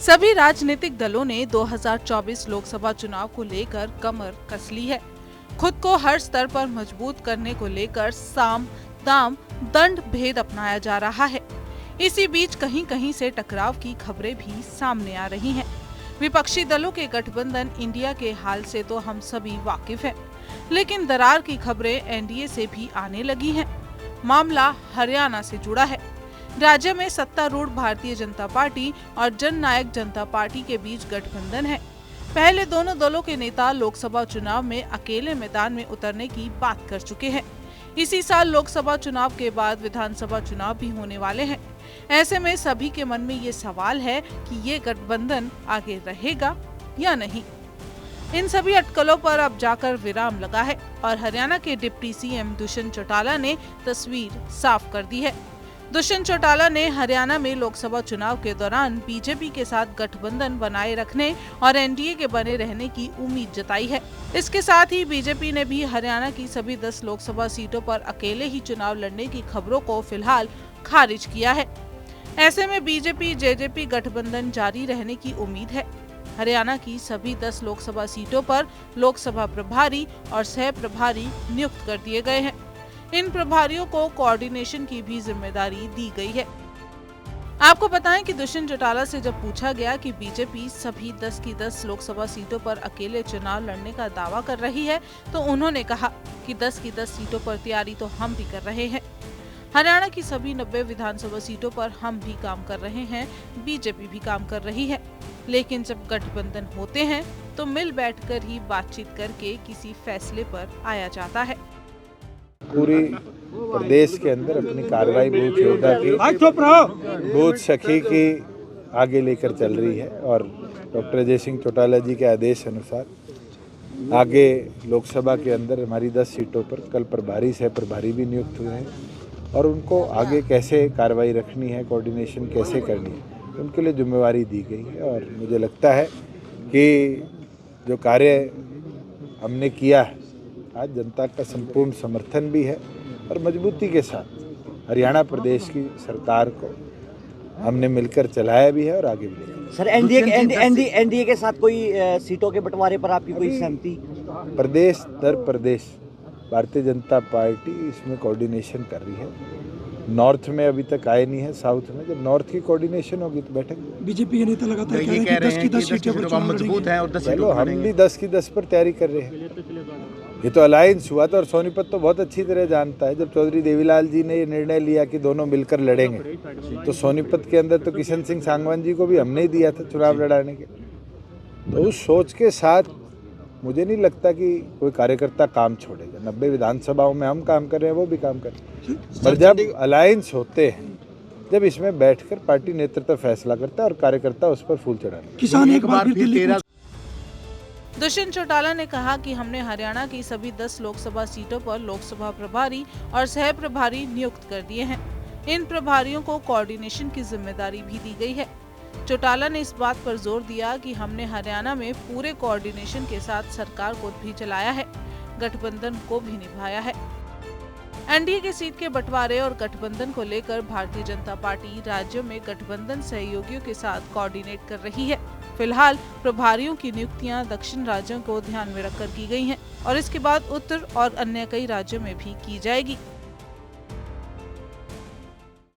सभी राजनीतिक दलों ने 2024 लोकसभा चुनाव को लेकर कमर कस ली है। खुद को हर स्तर पर मजबूत करने को लेकर साम, दाम, दंड भेद अपनाया जा रहा है। इसी बीच कहीं कहीं से टकराव की खबरें भी सामने आ रही हैं। विपक्षी दलों के गठबंधन इंडिया के हाल से तो हम सभी वाकिफ हैं, लेकिन दरार की खबरें एनडीए से भी आने लगी हैं। मामला हरियाणा से जुड़ा है। राज्य में सत्तारूढ़ भारतीय जनता पार्टी और जननायक जनता पार्टी के बीच गठबंधन है। पहले दोनों दलों के नेता लोकसभा चुनाव में अकेले मैदान में उतरने की बात कर चुके हैं। इसी साल लोकसभा चुनाव के बाद विधानसभा चुनाव भी होने वाले हैं। ऐसे में सभी के मन में ये सवाल है कि ये गठबंधन आगे रहेगा या नहीं। इन सभी अटकलों पर अब जाकर विराम लगा है और हरियाणा के डिप्टी सीएम दुष्यंत चौटाला ने तस्वीर साफ कर दी है। दुष्यंत चौटाला ने हरियाणा में लोकसभा चुनाव के दौरान बीजेपी के साथ गठबंधन बनाए रखने और एनडीए के बने रहने की उम्मीद जताई है। इसके साथ ही बीजेपी ने भी हरियाणा की सभी 10 लोकसभा सीटों पर अकेले ही चुनाव लड़ने की खबरों को फिलहाल खारिज किया है। ऐसे में बीजेपी जेजेपी गठबंधन जारी रहने की उम्मीद है। हरियाणा की सभी 10 लोकसभा सीटों पर लोकसभा प्रभारी और सह प्रभारी नियुक्त कर दिए गए हैं। इन प्रभारियों को कोऑर्डिनेशन की भी जिम्मेदारी दी गई है। आपको बताएं कि दुष्यंत चौटाला से जब पूछा गया कि बीजेपी सभी 10 की 10 लोकसभा सीटों पर अकेले चुनाव लड़ने का दावा कर रही है, तो उन्होंने कहा कि 10 की 10 सीटों पर तैयारी तो हम भी कर रहे हैं। हरियाणा की सभी 90 विधानसभा सीटों पर हम भी काम कर रहे हैं, बीजेपी भी काम कर रही है। लेकिन जब गठबंधन होते हैं तो मिल बैठकर ही बातचीत करके किसी फैसले पर आया जाता है। पूरी प्रदेश के अंदर अपनी कार्रवाई बूथ योद्धा की, बूथ सखी की आगे लेकर चल रही है और डॉक्टर अजय सिंह चौटाला जी के आदेश अनुसार आगे लोकसभा के अंदर हमारी 10 सीटों पर कल प्रभारी सह प्रभारी भी नियुक्त हुए हैं और उनको आगे कैसे कार्रवाई रखनी है, कोऑर्डिनेशन कैसे करनी है, उनके लिए जिम्मेवारी दी गई है। और मुझे लगता है कि जो कार्य हमने किया है आज जनता का संपूर्ण समर्थन भी है और मजबूती के साथ हरियाणा प्रदेश की सरकार को हमने मिलकर चलाया भी है और आगे भी लेकर। सर एनडीए के साथ कोई सीटों के बंटवारे पर आपकी कोई सहमति? प्रदेश दर प्रदेश भारतीय जनता पार्टी इसमें कोऑर्डिनेशन कर रही है। नॉर्थ में अभी तक आए नहीं है, साउथ में जब नॉर्थ की कोऑर्डिनेशन होगी तो बैठक। बीजेपी के नेता लगातार कह रहे हैं कि 10 सीटें पर मजबूत है और 10 चलो हम भी 10 की 10 पर तैयारी कर रहे हैं। ये तो अलायंस हुआ था और सोनीपत तो बहुत अच्छी तरह जानता है। जब चौधरी देवीलाल जी ने ये निर्णय लिया कि दोनों मिलकर लड़ेंगे तो सोनीपत के अंदर तो किशन सिंह सांगवान जी को भी हमने ही दिया था चुनाव लड़ाने के। तो उस सोच के साथ मुझे नहीं लगता कि कोई कार्यकर्ता काम छोड़ेगा। 90 विधानसभाओं में हम काम कर रहे हैं, वो भी काम कर रहे हैं। पर जब अलायंस होते हैं, जब इसमें बैठकर पार्टी नेतृत्व फैसला करता है और कार्यकर्ता उस पर फूल चढ़ाते। किसान एक बार फिर दुष्यंत चौटाला ने कहा कि हमने हरियाणा की सभी 10 लोकसभा सीटों पर लोकसभा प्रभारी और सह प्रभारी नियुक्त कर दिए हैं। इन प्रभारियों को कोऑर्डिनेशन की जिम्मेदारी भी दी गई है। चौटाला ने इस बात पर जोर दिया कि हमने हरियाणा में पूरे कोऑर्डिनेशन के साथ सरकार को भी चलाया है, गठबंधन को भी निभाया है। एनडीए की सीट के बंटवारे और गठबंधन को लेकर भारतीय जनता पार्टी राज्यों में गठबंधन सहयोगियों के साथ कोऑर्डिनेट कर रही है। फिलहाल प्रभारियों की नियुक्तियां दक्षिण राज्यों को ध्यान में रखकर की गई हैं और इसके बाद उत्तर और अन्य कई राज्यों में भी की जाएगी।